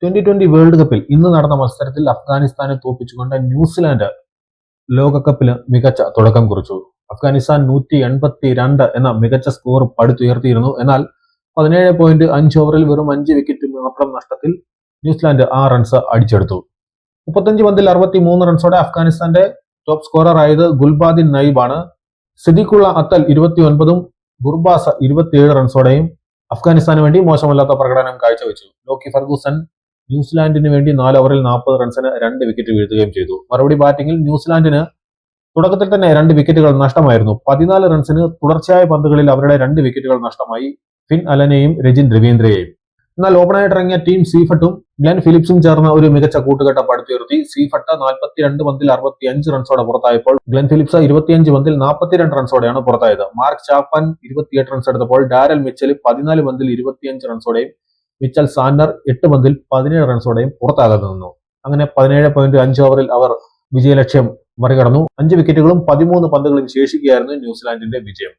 2020 world കപ്പിൽ ഇന്ന് നടന്ന മത്സരത്തിൽ അഫ്ഗാനിസ്ഥാനെ തോൽപ്പിച്ചുകൊണ്ട് ന്യൂസിലാൻഡ് ലോകകപ്പിന് മികച്ച തുടക്കം കുറിച്ചു. അഫ്ഗാനിസ്ഥാൻ 182 എന്ന മികച്ച സ്കോർ പടുത്തുയർത്തിയിരുന്നു. എന്നാൽ 17.5 ഓവറിൽ വെറും 5 വിക്കറ്റ് മാത്രം നഷ്ടത്തിൽ ന്യൂസിലാൻഡ് 6 റൺസ് അടിച്ചെടുത്തു. 35 പന്തിൽ 63 റൺസോടെ അഫ്ഗാനിസ്ഥാന്റെ ടോപ്പ് സ്കോറർ ആയത് ഗുൽബാദിൻ നയിബാണ്. സിദ്ദിഖുള്ള അത്തൽ 29ഉം ഗുർബാസ് 27 റൺസോടെയും അഫ്ഗാനിസ്ഥാന് വേണ്ടി മോശമല്ലാത്ത പ്രകടനം കാഴ്ചവെച്ചു. ലോക്കി ഫെർഗൂസൺ ന്യൂസിലാൻഡിന് വേണ്ടി 4 ഓവറിൽ 40 റൺസിന് 2 വിക്കറ്റ് വീഴ്ത്തുകയും ചെയ്തു. മറുപടി ബാറ്റിംഗിൽ ന്യൂസിലാൻഡിന് തുടക്കത്തിൽ തന്നെ 2 വിക്കറ്റുകൾ നഷ്ടമായിരുന്നു. 14 റൺസിന് തുടർച്ചയായ പന്തുകളിൽ അവരുടെ 2 വിക്കറ്റുകൾ നഷ്ടമായി ഫിൻ അലനെയും രജിൻ രവീന്ദ്രയെയും. എന്നാൽ ഓപ്പണായിട്ടിറങ്ങിയ ടീം സീഫട്ടും ഗ്ലെൻ ഫിലിപ്സും ചേർന്ന ഒരു മികച്ച കൂട്ടുകെട്ട് പടുത്തുയർത്തി. സീഫട്ട് 42 പന്തിൽ 65 റൺസോടെ പുറത്തായപ്പോൾ ഗ്ലെൻ ഫിലിപ്സ് 25 പന്തിൽ 42 റൺസോടെയാണ് പുറത്തായത്. മാർക്ക് ചാപ്പൻ 28 റൺസ് എടുത്തപ്പോൾ ഡാരൽ മിച്ചൽ 14 പന്തിൽ 25 റൺസോടെയും മിച്ചൽ സാൻഡർ 8 പന്തിൽ 17 റൺസോടെയും പുറത്താകാതെ നിന്നു. അങ്ങനെ 17.5 ഓവറിൽ അവർ വിജയലക്ഷ്യം മറികടന്നു. 5 വിക്കറ്റുകളും 13 പന്തുകളും ശേഷിക്കുകയായിരുന്നു ന്യൂസിലാൻഡിന്റെ വിജയം.